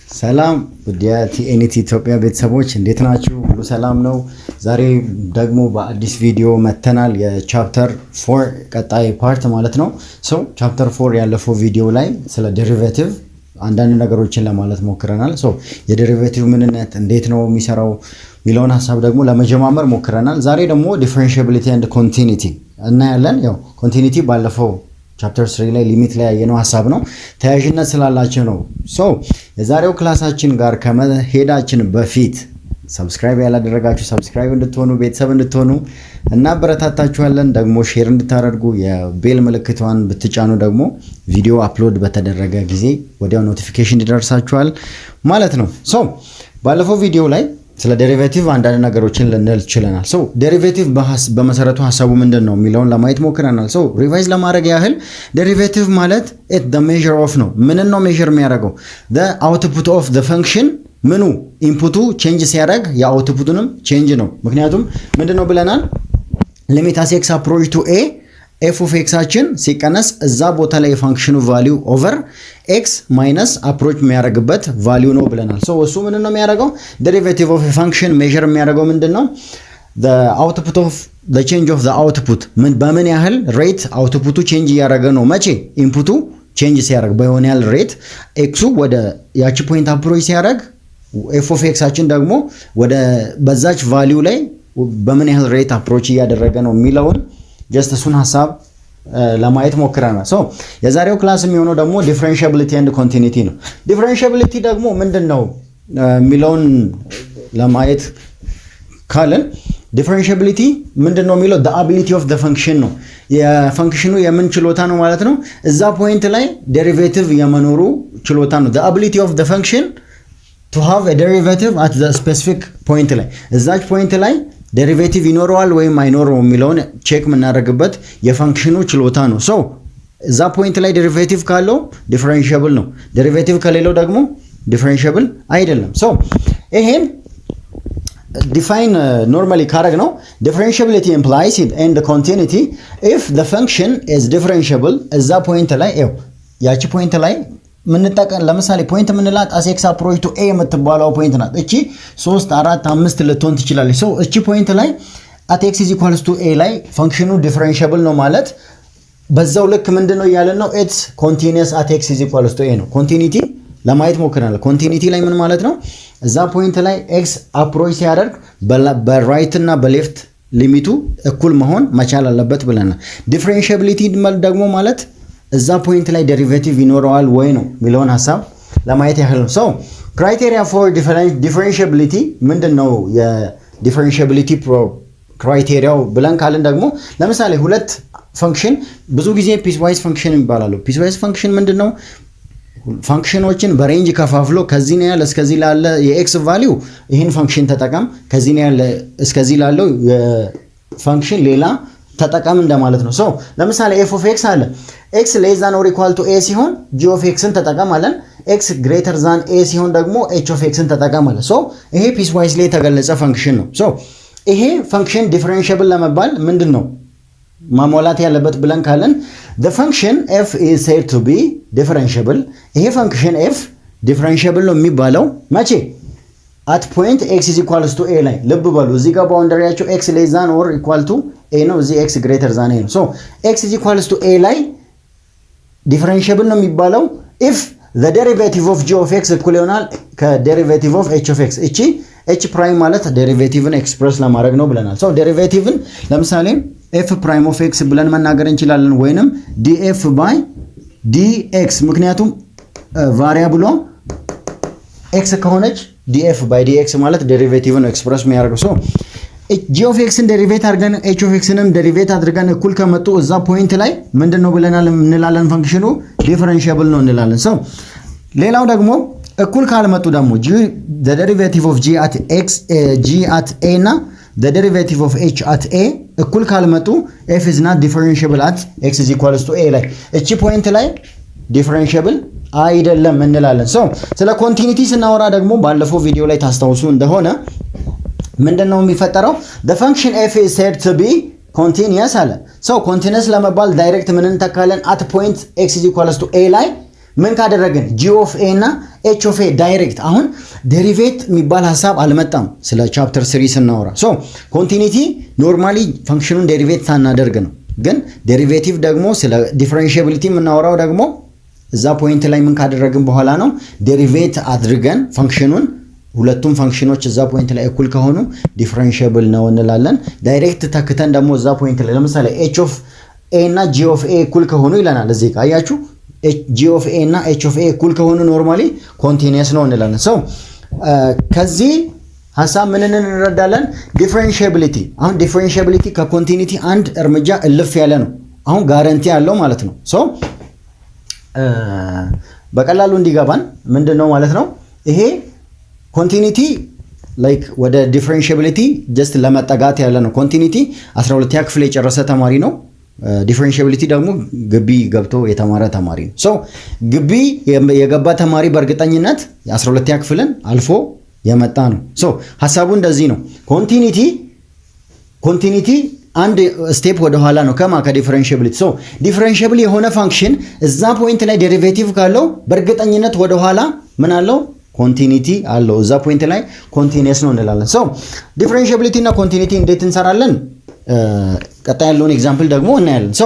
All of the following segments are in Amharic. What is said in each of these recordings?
ሰላም ቲኤንቲ ኢትዮጵያ ቤተሰቦች እንዴት ናችሁ? ሁሉ ሰላም ነው? ዛሬ ደግሞ በአዲስ ቪዲዮ መተናል። የቻፕተር 4 ቀጣይ ፓርት ማለት ነው። ቻፕተር 4 ያለፈው ቪዲዮ ላይ ስለ ዴሪቬቲቭ አንዳንድ ነገሮችን ለማለት ሞክረናል። የዴሪቬቲቭ ምንነት እንዴት ነው የሚሰራው ሚለውን ሐሳብ ደግሞ ለመጀማመር ሞክረናል። ዛሬ ደግሞ ዲፈረንሺያቢሊቲ ኤንድ ኮንቲኒቲ እናያለን። ያው ኮንቲኒቲ ባለፈው ቻፕተር 3 ላይ ሊሚት ላይ ያየነው ሐሳብ ነው። ተያያዥነት ስላላቸው ነው። የዛሬው ክላሳችን ጋር ከመሄዳችን በፊት ሰብስክራይብ ያላደረጋችሁ ሰብስክራይብ እንድትሆኑ ቤተሰብ እንድትሆኑ እናበረታታችኋለን። ደግሞ ሼር እንድታደርጉ የቤል ምልክቷን ብትጫኑ ደግሞ ቪዲዮ አፕሎድ በተደረገ ጊዜ ወዲያው ኖቲፊኬሽን ይደርሳችኋል ማለት ነው። ባለፈው ቪዲዮ ላይ ስለ ዴሪቬቲቭ አንዳንድ ነገሮችን ልንል ችለናል። ዴሪቬቲቭ በመሰረቱ ሐሳቡ ምንድን ነው የሚለውን ለማየት ሞክረናል። ሪቫይዝ ለማድረግ ያህል ዴሪቬቲቭ ማለት the measure of ነው። ምንን ነው ሜዥር የሚያደርገው? the output of the function ምኑ ኢንፑቱ ቼንጅ ሲያደርግ የአውትፑቱንም ቼንጅ ነው። ምክንያቱም ምንድን ነው ብለናል? ሊሚት አስ ኤክስ አፕሮች ቱ ኤ ኤፍ ኦፍ ኤክሳችን ሲቀነስ እዛ ቦታ ላይ የፋንክሽኑ ቫሊዩ ኦቨር ኤክስ ማይነስ አፕሮች የሚያደርግበት ቫሊዩ ነው ብለናል። እሱ ምንድን ነው የሚያደርገው? ዴሪቬቲቭ ኦፍ ፋንክሽን ሜዥር የሚያደርገው ምንድን ነው? አውትፑት ኦፍ ቼንጅ ኦፍ አውትፑት በምን ያህል ሬት አውትፑቱ ቼንጅ እያደረገ ነው። መቼ? ኢንፑቱ ቼንጅ ሲያደርግ በሆነ ያህል ሬት ኤክሱ ወደ ያቺ ፖይንት አፕሮች ሲያደርግ ኤፍ ኦፍ ኤክሳችን ደግሞ ወደ በዛች ቫሊዩ ላይ በምን ያህል ሬት አፕሮች እያደረገ ነው የሚለውን ጀስት እሱን ሐሳብ ለማየት ሞክረናል። የዛሬው ክላስ የሚሆነው ደግሞ ዲፈረንሺያቢሊቲ ኤንድ ኮንቲኒቲ ነው። ዲፈረንሺያቢሊቲ ደግሞ ምንድነው የሚለውን ለማየት ካለን ዲፈረንሺያቢሊቲ ምንድነው የሚለው the ability of the function ነው። የፈንክሽኑ የምን ችሎታ ነው ማለት ነው። እዛ ፖይንት ላይ ዴሪቬቲቭ የመኖሩ ችሎታ ነው። the ability of the function to have a derivative at the specific point ላይ እዛች ፖይንት ላይ ዴሪቬቲቭ ይኖረዋል ወይም አይኖረው የሚለውን ቼክ የምናደርግበት የፈንክሽኑ ችሎታ ነው። እዛ ፖይንት ላይ ዴሪቬቲቭ ካለው ዲፈረንሺያብል ነው። ዴሪቬቲቭ ከሌለው ደግሞ ዲፈረንሺያብል አይደለም። ይሄን ዲፋይን ኖርማሊ ካረግ ነው differentiability implies and continuity if the function is differentiable እዛ ፖይንት ላይ ያቺ ፖይንት ላይ ምንጠቀም ለምሳሌ ፖይንት ምንላት as x approach to a የምትባለው ፖይንት ናት። እቺ 3 4 5 ልትሆን ትችላለች። እቺ ፖይንት ላይ at x is equals to a ላይ ፈንክሽኑ ዲፈረንሺያብል ነው ማለት በዛው ልክ ምንድነው ያለን ነው it's continuous at x is equals to a ነው። ኮንቲኒቲ ለማየት ሞክረናል። ኮንቲኒቲ ላይ ምን ማለት ነው? እዛ ፖይንት ላይ x አፕሮች ሲያደርግ በራይት እና በሌፍት ሊሚቱ እኩል መሆን መቻል አለበት ብለናል። ዲፈረንሺያቢሊቲ ደግሞ ማለት እዛ ፖይንት ላይ ዴሪቬቲቭ ይኖረዋል ወይ ነው የሚለውን ሐሳብ ለማየት ያህል ነው። ክራይቴሪያ ፎር ዲፈረንሺያቢሊቲ ምንድነው? የዲፈረንሺያቢሊቲ ክራይቴሪያው ብለን ካልን ደግሞ ለምሳሌ ሁለት ፈንክሽን ብዙ ጊዜ ፒስዋይዝ ፈንክሽን ይባላሉ። ፒስዋይዝ ፈንክሽን ምንድነው? ፈንክሽኖችን በሬንጅ ከፋፍሎ ከዚህ ነው ያለ እስከዚህ ላለ የኤክስ ቫልዩ ይሄን ፈንክሽን ተጠቀም፣ ከዚህ ነው ያለ እስከዚህ ላለው የፈንክሽን ሌላ ተጠቀም እንደማለት ነው። ለምሳሌ f of x አለ x less than or equal to a ሲሆን g of x ን ተጠቀም አለን። x greater than a ሲሆን ደግሞ h of x ን ተጠቀም አለ። ይሄ ፒስዋይዝ ላይ የተገለጸ ፈንክሽን ነው። ይሄ ፈንክሽን ዲፈረንሺያብል ለመባል ምንድነው ማሟላት ያለበት ብለን ካለን the function f is said to be differentiable ይሄ ፈንክሽን f ዲፈረንሺያብል ነው የሚባለው መቼ? at point x is equals to a ላይ ልብ በሉ እዚህ ጋር ባውንደሪያቸው x less than or equal to a ነው፣ እዚህ x greater than a ነው። x is equals to a ላይ ዲፈረንሺያብል ነው የሚባለው if the derivative of g of x እኩል ይሆናል ከዴሪቬቲቭ of h of x። እቺ h ፕራይም ማለት ዴሪቬቲቭን ኤክስፕረስ ለማድረግ ነው ብለናል። ዴሪቬቲቭን ለምሳሌ f ፕራይም of x ብለን መናገር እንችላለን ወይንም df by dx ምክንያቱም ቫሪያብሏ x ከሆነች df by dx ማለት ዴሪቬቲቭን ኤክስፕረስ የሚያደርገው g of x ን ዴሪቬት አድርገን h of x ንም ዴሪቬት አድርገን እኩል ከመጡ እዛ ፖይንት ላይ ምንድነው ብለናል እንላለን ፈንክሽኑ ዲፈረንሺያብል ነው እንላለን። ሌላው ደግሞ እኩል ካልመጡ ደግሞ the derivative of g at x g at a እና the derivative of h at a እኩል ካልመጡ f is not differentiable at x is equals to a ላይ እቺ ፖይንት ላይ ዲፈረንሺያብል አይደለም እንላለን። ስለ ኮንቲኒቲ ስናወራ ደግሞ ባለፈው ቪዲዮ ላይ ታስታውሱ እንደሆነ ምንድነው የሚፈጠረው? the function f is said to be continuous አለ። continuous ለመባል ዳይሬክት ምን እንተካለን? at point x is equals to a ላይ ምን ካደረግን g of a እና h of a ዳይሬክት አሁን ዴሪቬት የሚባል ሐሳብ አልመጣም ስለ ቻፕተር 3 ስናወራ ሶ ኮንቲኒቲ ኖርማሊ ፈንክሽኑን ዴሪቬት ሳናደርግ ነው ግን ዴሪቬቲቭ ደግሞ ስለ ዲፈረንሺያቢሊቲ የምናወራው ደግሞ እዛ ፖይንት ላይ ምን ካደረግን በኋላ ነው ዴሪቬት አድርገን ፈንክሽኑን ሁለቱም ፈንክሽኖች እዛ ፖይንት ላይ እኩል ከሆኑ ዲፈረንሺያብል ነው እንላለን ዳይሬክት ተክተን ደግሞ እዛ ፖይንት ላይ ለምሳሌ h of a እና g of a እኩል ከሆኑ ይለናል እዚህ ጋር አያችሁ g of a እና h of a እኩል ከሆኑ ኖርማሊ ኮንቲኒየስ ነው እንላለን ሶ ከዚህ ሐሳብ ምን እንረዳለን ዲፈረንሺያቢሊቲ አሁን ዲፈረንሺያቢሊቲ ከኮንቲኒቲ አንድ እርምጃ እልፍ ያለ ነው አሁን ጋራንቲ ያለው ማለት ነው ሶ በቀላሉ እንዲገባን ምንድነው ማለት ነው ይሄ ኮንቲኒቲ ላይክ ወደ ዲፈረንሺያቢሊቲ ጀስት ለመጠጋት ያለ ነው ኮንቲኒቲ 12ኛ ክፍል የጨረሰ ተማሪ ነው ዲፈረንሺያቢሊቲ ደግሞ ግቢ ገብቶ የተማረ ተማሪ ነው ሶ ግቢ የገባ ተማሪ በእርግጠኝነት የ12ኛ ክፍልን አልፎ የመጣ ነው ሶ ሐሳቡ እንደዚህ ነው ኮንቲኒቲ አንድ ስቴፕ ወደ ኋላ ነው ከዲፈረንሺያቢሊቲ ሶ ዲፈረንሺያብል የሆነ ፋንክሽን እዛ ፖይንት ላይ ዴሪቬቲቭ ካለው በእርግጠኝነት ወደ ኋላ ምን አለው ኮንቲኒቲ አለው እዛ ፖይንት ላይ ኮንቲኒየስ ነው እንላለን ሶ ዲፈረንሺያቢሊቲ እና ኮንቲኒቲ እንዴት እንሰራለን ቀጣይ ያለውን ኤግዛምፕል ደግሞ እናያለን ሶ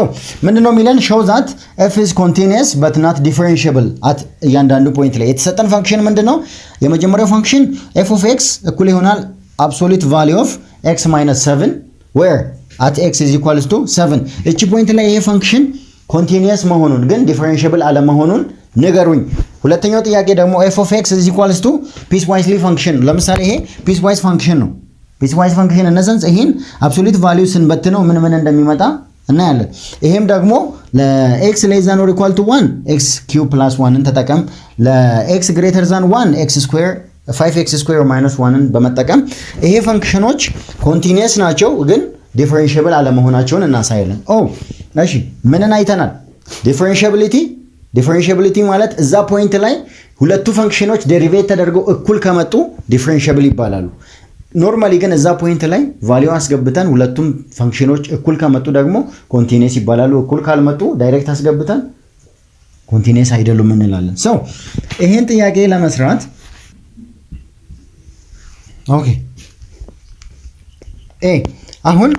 ምንድነው የሚለን show that f is continuous but not differentiable at እያንዳንዱ ፖይንት ላይ የተሰጠን ፋንክሽን ምንድነው የመጀመሪያው ፋንክሽን f of x እኩል ይሆናል absolute value of x minus 7 where at x is equals to 7 እቺ ፖይንት ላይ ይሄ ፋንክሽን continuous መሆኑን ግን differentiable አለመሆኑን ንገሩኝ ሁለተኛው ጥያቄ ደግሞ f of x is equals to piecewise function ለምሳሌ ይሄ piecewise function ነው piecewise function እነሰንስ ይሄን absolute value ስንበትነው ምን እንደሚመጣ እናያለን ይሄም ደግሞ ለx less than or equal to 1 x cube plus 1 ን ተጠቀም ለx greater than 1 x square 5x square minus 1 ን በመጠቀም ይሄ ፈንክሽኖች continuous ናቸው ግን differentiable አለመሆናቸውን እናሳያለን እሺ ምንን አይተናል ዲፈረንሺያቢሊቲ ማለት እዛ ፖይንት ላይ ሁለቱ ፈንክሽኖች ዴሪቬት ተደርገው እኩል ከመጡ ዲፈረንሺያብል ይባላሉ ኖርማሊ ግን እዛ ፖይንት ላይ ቫልዩ አስገብተን ሁለቱም ፈንክሽኖች እኩል ከመጡ ደግሞ ኮንቲኒየስ ይባላሉ እኩል ካልመጡ ዳይሬክት አስገብተን ኮንቲኒየስ አይደሉም እንላለን ሶ ይሄን ጥያቄ ለመስራት ኦኬ አሁን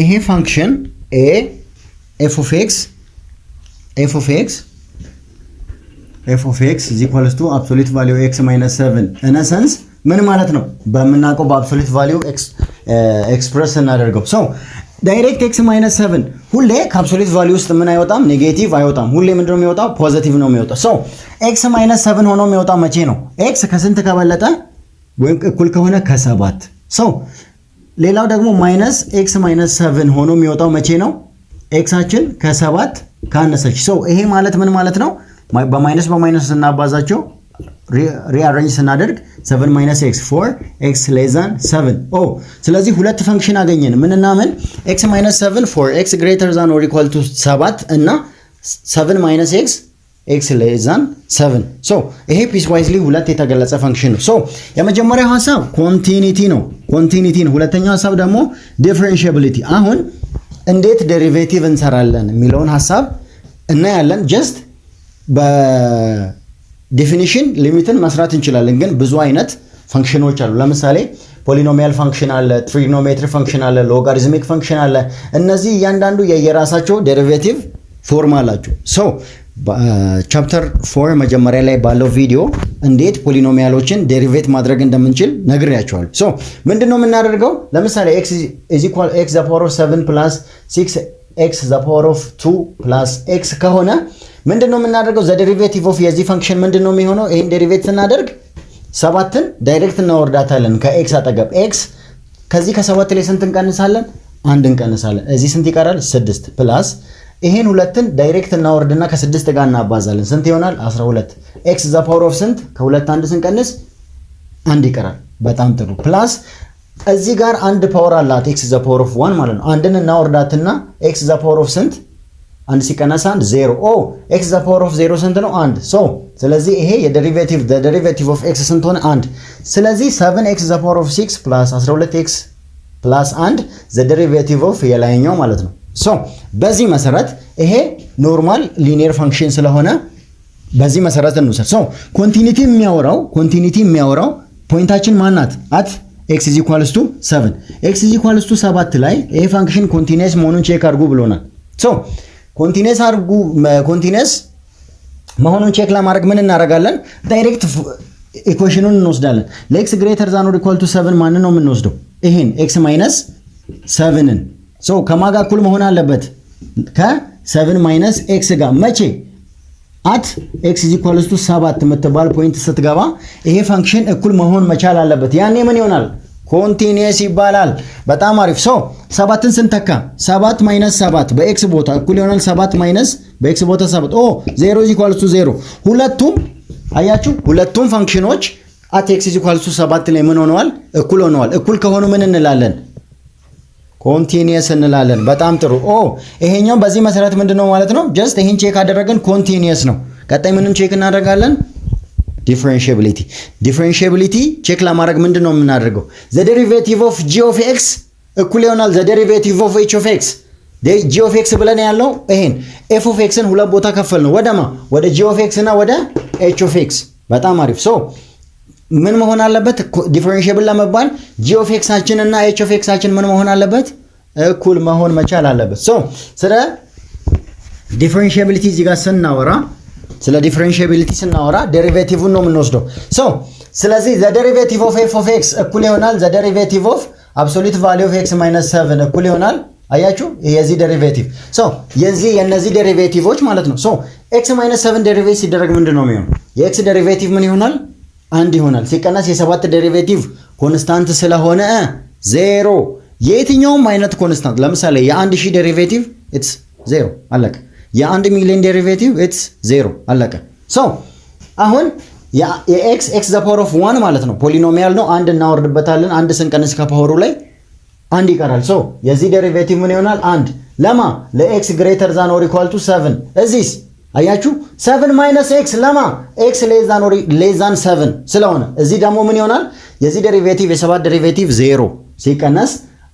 ይሄ ፈንክሽን f of x is equals to absolute value x minus 7 in essence ምን ማለት ነው በመናቀው በአብሶሉት ቫልዩ ኤክስፕረስ እናደርገው ሶ ዳይሬክት x minus 7 ሁሌ ከአብሶሉት ቫልዩ ውስጥ ምን አይወጣም ኔጌቲቭ አይወጣም ሁሌ ምንድነው የሚወጣው ፖዚቲቭ ነው የሚወጣው ሶ x minus 7 ሆኖ የሚወጣው መቼ ነው x ከስንት ከበለጠ ወይም እኩል ከሆነ ከ7 ሶ ሌላው ደግሞ ማይነስ x minus 7 ሆኖ የሚወጣው መቼ ነው ኤክሳችን ከ7 ካነሰች ሶ ይሄ ማለት ምን ማለት ነው በማይነስ ስናባዛቸው ሪአሬንጅ ስናደርግ 7 minus x 4 x less than 7 ስለዚህ ሁለት ፈንክሽን አገኘን ምንና ምን x minus 7 for x greater than or equal to 7 እና 7 minus x less than 7 ሶ ይሄ piecewise ሁለት የተገለጸ ፈንክሽን ነው ሶ የመጀመሪያው ሐሳብ ኮንቲኒቲ ነው ሁለተኛው ሐሳብ ደግሞ ዲፈረንሺያቢሊቲ አሁን እንዴት ዴሪቬቲቭ እንሰራለን የሚለውን ሐሳብ እናያለን ጀስት በዲፊኒሽን ሊሚትን መስራት እንችላለን ግን ብዙ አይነት ፈንክሽኖች አሉ ለምሳሌ ፖሊኖሚያል ፈንክሽን አለ ትሪግኖሜትሪ ፈንክሽን አለ ሎጋሪዝሚክ ፈንክሽን አለ እነዚህ እያንዳንዱ የየራሳቸው ዴሪቬቲቭ ፎርም አላቸው ሶ ቻፕተር 4 መጀመሪያ ላይ ባለው ቪዲዮ እንዴት ፖሊኖሚያሎችን ዴሪቬት ማድረግ እንደምንችል ነግሬያችኋለሁ ሶ ምንድነው የምናደርገው ለምሳሌ x is equal x the power of 7 plus 6x the power of 2 plus x ከሆነ ምንድነው የምናደርገው the derivative of የዚህ ፈንክሽን ምንድነው የሚሆነው ይሄን ዴሪቬት ስናደርግ 7ን ዳይሬክት እናወርዳታለን ከx አጠገብ x ከዚህ ከ7 ላይ ስንት እንቀንሳለን 1 እንቀንሳለን እዚህ ስንት ይቀራል 6 ፕላስ ይሄን ሁለትን ዳይሬክት እናወርድና ከ6 ጋር እናባዛለን ስንት ይሆናል 12 x the power of ስንት ከ2 1 ስንቀንስ 1 ይቀራል በጣም ጥሩ ፕላስ እዚህ ጋር አንድ ፓወር አላት x the power of 1 ማለት ነው አንድን እናወርዳትና x the power of ስንት አንድ ሲቀነስ 1 0 x the power of 0 ስንት ነው 1 ሶ ስለዚህ ይሄ the derivative of x ስንት ሆነ 1 ስለዚህ 7x the power of 6 plus 12x plus 1 the derivative of የላይኛው ማለት ነው ሶ በዚህ መሰረት ይሄ ኖርማል ሊኒየር ፋንክሽን ስለሆነ በዚህ መሰረት እንውሰድ። ሶ ኮንቲኒቲ የሚያወራው ፖይንታችን ማናት? አት x = 7 x = 7 ላይ ይሄ ፋንክሽን ኮንቲኒየስ መሆኑን ቼክ አድርጉ ብሎናል። ሶ ኮንቲኒየስ መሆኑን ቼክ ለማድረግ ምን እናደርጋለን? ዳይሬክት ኢኩዌሽኑን እንወስዳለን። ለx > 7 ማንን ነው የምንወስደው? ይሄን x - 7ን ሶ ከማጋ እኩል መሆን አለበት ከ7 - x ጋር መቼ? አት x = 7 የምትባል ፖይንት ስትገባ ይሄ ፋንክሽን እኩል መሆን መቻል አለበት። ያኔ ምን ይሆናል? ኮንቲኒየስ ይባላል። በጣም አሪፍ። ሶ 7ን ስንተካ 7 - 7 በx ቦታ እኩል ይሆናል 7 - በx ቦታ 7 0 = 0። አያችሁ ሁለቱም ፋንክሽኖች አት x = 7 ላይ ምን ሆነዋል? እኩል ሆነዋል። እኩል ከሆኑ ምን እንላለን? ኮንቲኒየስ እንላለን። በጣም ጥሩ። ይሄኛው በዚህ መሰረት ምንድነው ማለት ነው? ጀስት ይሄን ቼክ አደረገን ኮንቲኒየስ ነው። ቀጣይ ምንን ቼክ እናደርጋለን? ዲፈረንሺያቢሊቲ ቼክ ለማድረግ ምንድነው የምናደርገው? ዘ ዴሪቬቲቭ ኦፍ g of x እኩል ይሆናል ዘ ዴሪቬቲቭ ኦፍ h of x። g of x ብለን ያለው ይሄን f of x ን ሁለት ቦታ ከፈል ነው። ወደማ ወደ g of x እና ወደ h of x። በጣም አሪፍ። ሶ ምን መሆን አለበት? ዲፈረንሺየብል ለመባል g of x አችን እና h of x አችን ምን መሆን አለበት? እኩል መሆን መቻል አለበት። ሶ ስለ ዲፈረንሺያቢሊቲ እዚህ ጋር ስናወራ ዴሪቬቲቭን ነው የምንወስደው። ሶ ስለዚህ ዘ ዴሪቬቲቭ ኦፍ f of x እኩል ይሆናል ዘ ዴሪቬቲቭ ኦፍ አብሶሉት ቫልዩ ኦፍ x - 7 እኩል ይሆናል። አያችሁ የዚህ ዴሪቬቲቭ ሶ የነዚህ ዴሪቬቲቮች ማለት ነው። ሶ x - 7 ዴሪቬቲቭ ሲደረግ ምንድነው የሚሆነው? የx ዴሪቬቲቭ ምን ይሆናል? አንድ ይሆናል። ሲቀነስ የ7 ዴሪቬቲቭ ኮንስታንት ስለሆነ 0። የየትኛውም አይነት ኮንስታንት ለምሳሌ የ1000 ዴሪቬቲቭ ኢትስ 0 አለቀ። የ1 ሚሊዮን ዴሪቬቲቭ ኢትስ 0 አለቀ። ሶ አሁን የx x the power of 1 ማለት ነው ፖሊኖሚያል ነው። አንድ እናወርድበታለን። አንድ ስንቀንስ ከፓወሩ ላይ አንድ ይቀራል። ሶ የዚህ ዴሪቬቲቭ ምን ይሆናል? አንድ ለማ ለx > 7 እዚህስ አያችሁ 7 - x ለማ x < 7 ስለሆነ እዚህ ደግሞ ምን ይሆናል? የዚህ ዴሪቬቲቭ የ7 ዴሪቬቲቭ 0 ሲቀነስ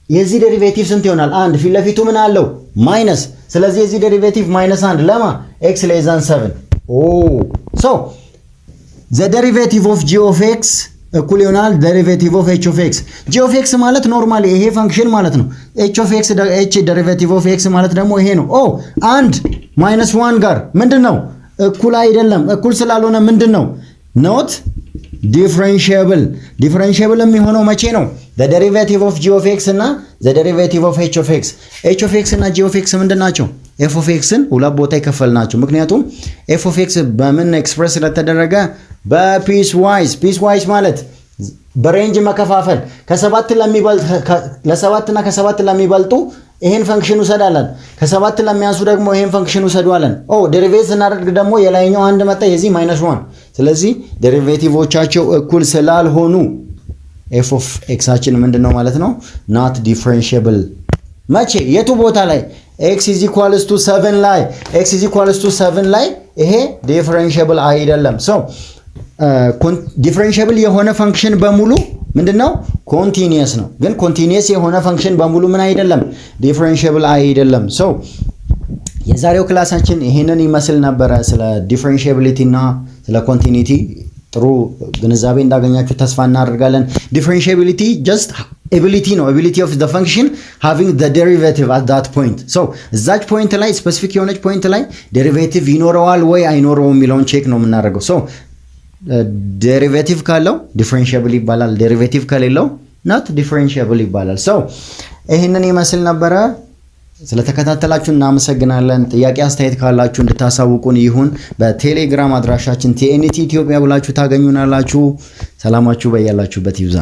የዚህ ዴሪቬቲቭ ስንት ይሆናል? አንድ ፊት ለፊቱ ምን አለው? ማይነስ። ስለዚህ የዚህ ዴሪቬቲቭ -1 ለማ x < 7 ሶ the derivative of g of x እኩል ይሆናል derivative of h of x። g of x ማለት ኖርማሊ ይሄ ፋንክሽን ማለት ነው። h of x derivative of x ማለት ደግሞ ይሄ ነው። አንድ -1 ጋር ምንድነው? እኩል አይደለም። እኩል ስላልሆነ ምንድነው? ኖት ዲፈረንሺየብል። ዲፈረንሺየብል የሚሆነው መቼ ነው? the derivative of g of x እና the derivative of h of x። h of x እና g of x ምንድናቸው? f of x ን ሁለት ቦታ ይከፈልናቸው። ምክንያቱም f of x በምን ኤክስፕረስ ስለተደረገ በፒስ ዋይዝ ማለት በሬንጅ መከፋፈል ለ7 እና ከ7 ለሚበልጡ ይሄን ፈንክሽን ውሰዳለን፣ ከ7 ለሚያንሱ ደግሞ ይሄን ፈንክሽን ውሰዷለን። ዴሪቬቲቭ ስናደርግ ደግሞ የላይኛው አንድ መጣ የዚህ -1። ስለዚህ ዴሪቬቲቮቻቸው እኩል ስላልሆኑ f of x አችን ምንድነው ማለት ነው? not differentiable። መቼ? የቱ ቦታ ላይ? x = 7 ላይ x = 7 ላይ ይሄ ዲፈረንሺየብል አይደለም። ሶ ዲፈረንሺየብል የሆነ ፈንክሽን በሙሉ ምንድነው? ኮንቲኒየስ ነው። ግን ኮንቲኒየስ የሆነ ፈንክሽን በሙሉ ምን አይደለም? ዲፈረንሺየብል አይደለም። ሶ የዛሬው ክላሳችን ይሄንን ይመስል ነበረ። ስለ ዲፈረንሺያቢሊቲ እና ስለ ኮንቲኒቲ ጥሩ ግንዛቤ እንዳገኛችሁ ተስፋ እናደርጋለን። ዲፈረንሺያቢሊቲ just ability ነው። ability of the function having the derivative at that point። so እዛች ፖይንት ላይ ስፔሲፊክ የሆነች ፖይንት ላይ ዴሪቬቲቭ ይኖረዋል ወይ አይኖረውም የሚለውን ቼክ ነው የምናደርገው። so ዴሪቬቲቭ ካለው ዲፈረንሺያብል ይባላል፣ ዴሪቬቲቭ ከሌለው not differentiable ይባላል። so ይሄንን ይመስል ነበረ። ስለተከታተላችሁ እናመሰግናለን። ጥያቄ አስተያየት ካላችሁ እንድታሳውቁን ይሁን። በቴሌግራም አድራሻችን TNT ኢትዮጵያ ብላችሁ ታገኙናላችሁ። ሰላማችሁ በያላችሁበት ይብዛ።